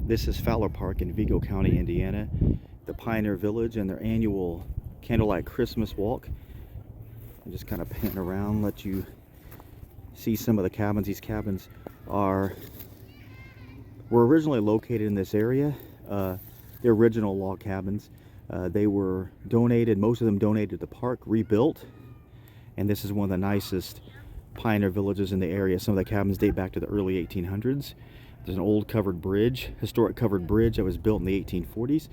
This is Fowler Park in Vigo County, Indiana, the Pioneer Village and their annual Candlelight Christmas Walk. I'm just kind of pan around, let you see some of the cabins. These cabins were originally located in this area. The original log cabins. They were donated, most of them donated to the park, rebuilt, and this is one of the nicest pioneer villages in the area. Some of the cabins date back to the early 1800s. There's an old covered bridge, historic covered bridge that was built in the 1840s.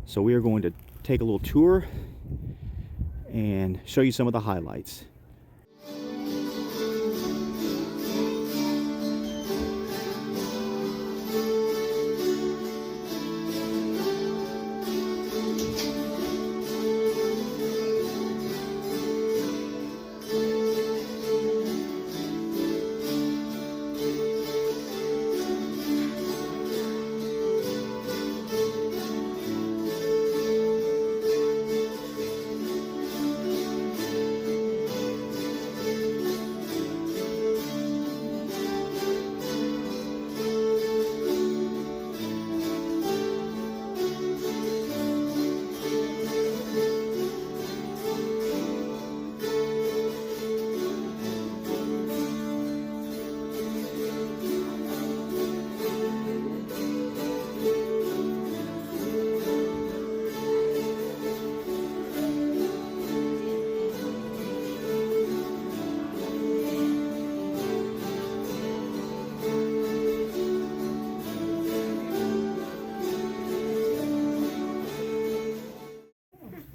So we are going to take a little tour and show you some of the highlights.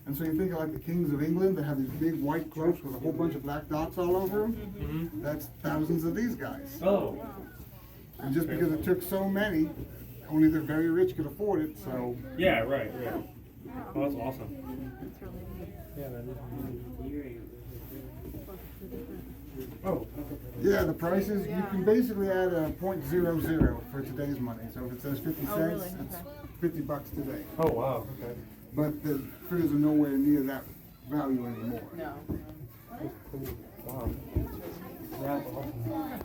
And so you think of like the kings of England that have these big white cloaks with a whole bunch of black dots all over them? Mm-hmm. That's thousands of these guys. Oh. And just because it took so many, only the very rich could afford it, so. Yeah, right, yeah. Oh, that's awesome. Oh. Yeah, the prices, you can basically add a .00 for today's money. So if it says 50 cents, really? it's 50 bucks today. Oh, wow. Okay. But the figures are nowhere near that value anymore. No. Cool. Wow. That's awesome.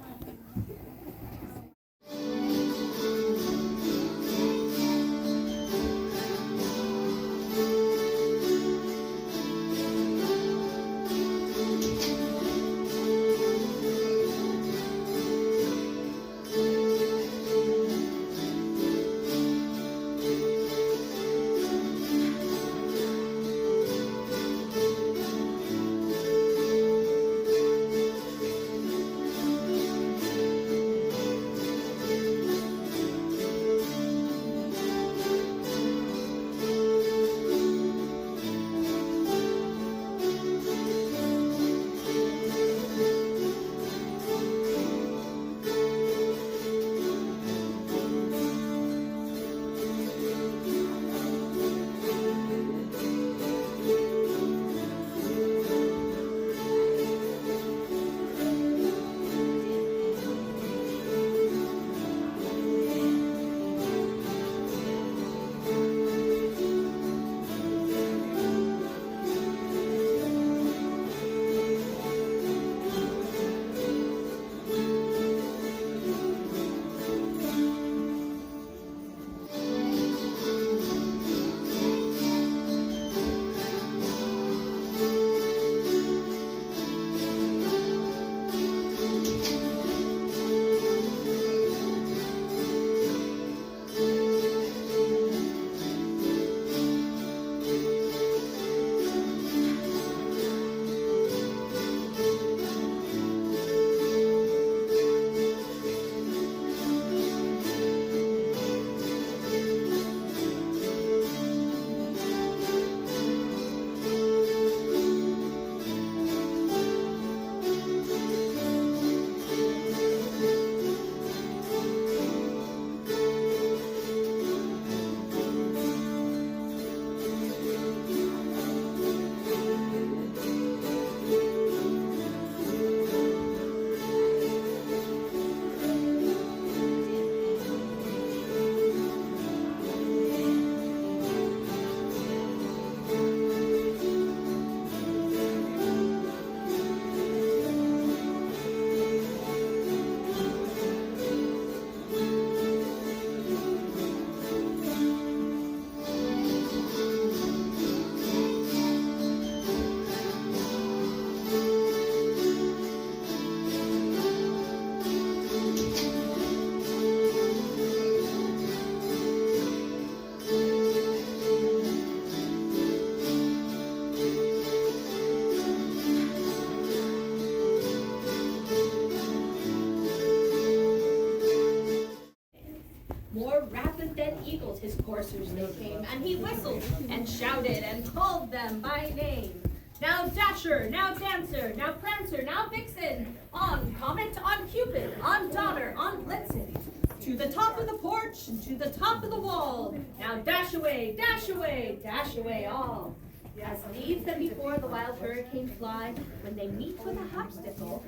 More rapid than eagles his coursers they came, and he whistled and shouted and called them by name. Now Dasher, now Dancer, now Prancer, now Vixen, on Comet, on Cupid, on Donner, on Blitzen, to the top of the porch and to the top of the wall. Now dash away, dash away, dash away all. As leaves them before the wild hurricane fly, when they meet with a hopstickle,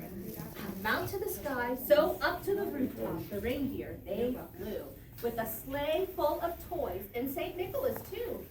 mount to the sky, so up to the rooftop the reindeer they flew, with a sleigh full of toys and St. Nicholas too.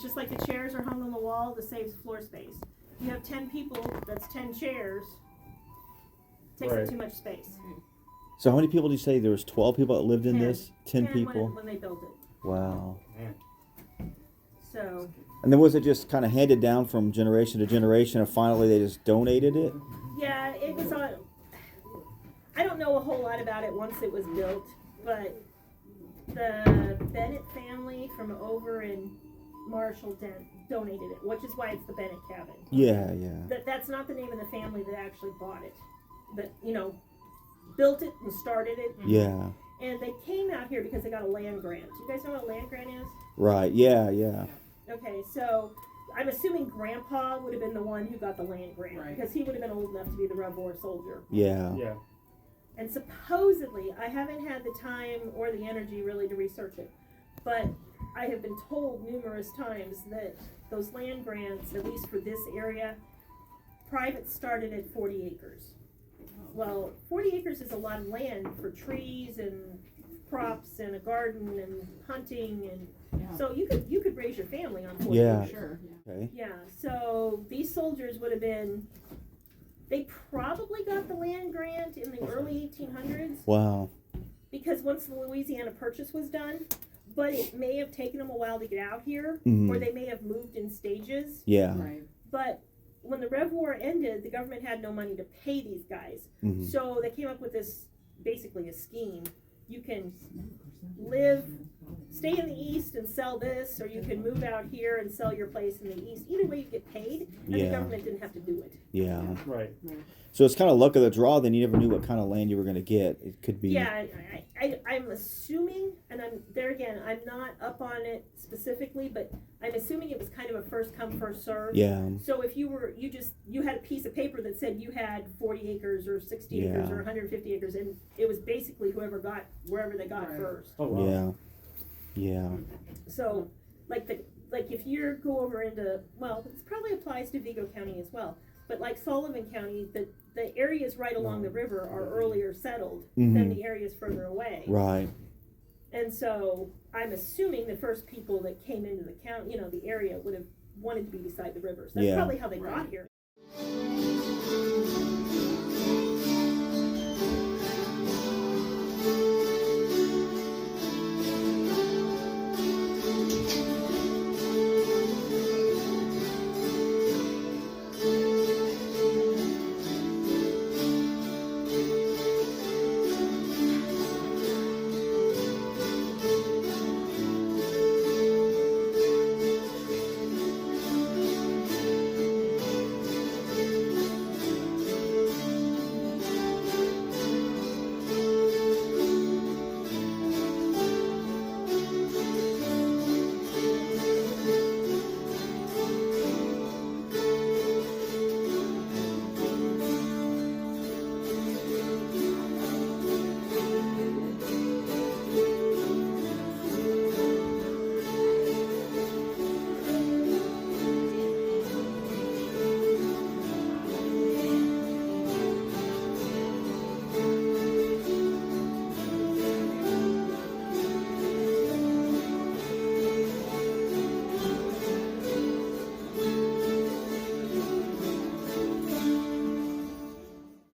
Just like the chairs are hung on the wall, this saves floor space. You have 10 people, that's 10 chairs. Takes up Right. too much space. So how many people do you say there was 12 people that lived in 10. this? 10 people. When they built it. Wow. Man. So, And then was it just kind of handed down from generation to generation, and finally they just donated it? yeah, it was on. I don't know a whole lot about it once it was built, but the Bennett family from over in Marshall donated it, which is why it's the Bennett cabin. Yeah, yeah. That's not the name of the family that actually bought it, that built it and started it. Yeah. And they came out here because they got a land grant. You guys know what a land grant is? Right. Yeah, yeah. Okay, so I'm assuming Grandpa would have been the one who got the land grant, Right. because he would have been old enough to be the Rev War soldier. Yeah. Yeah. And supposedly, I haven't had the time or the energy really to research it, but I have been told numerous times that those land grants, at least for this area, private started at 40 acres. Well, 40 acres is a lot of land for trees and crops and a garden and hunting, and Yeah. so you could raise your family on 40 Yeah. acres. Sure, yeah. Okay. Yeah, so these soldiers would have been, they probably got the land grant in the early 1800s, Wow. because once the Louisiana Purchase was done, but it may have taken them a while to get out here, Mhm. or they may have moved in stages. Yeah. Right. But when the Rev War ended, the government had no money to pay these guys. Mhm. So they came up with this, basically a scheme. You can live, stay in the East and sell this, or you can move out here and sell your place in the East. Either way, you get paid, and the Yeah. government didn't have to do it. Yeah. Right. So it's kind of luck of the draw. Then you never knew what kind of land you were going to get. It could be. Yeah, I'm assuming, and I'm not up on it specifically, but I'm assuming it was kind of a first come, first serve. Yeah. So if you had a piece of paper that said you had 40 acres or 60 acres Yeah. or 150 acres, and it was basically wherever they got Right. first. Oh, wow. Yeah. Yeah. So, like if you go over into, well, this probably applies to Vigo County as well, but like Sullivan County, the areas right along the river are earlier settled than Mhm. the areas further away. Right. And so I'm assuming the first people that came into the county, the area would have wanted to be beside the rivers. That's Yeah. probably how they got Right. here.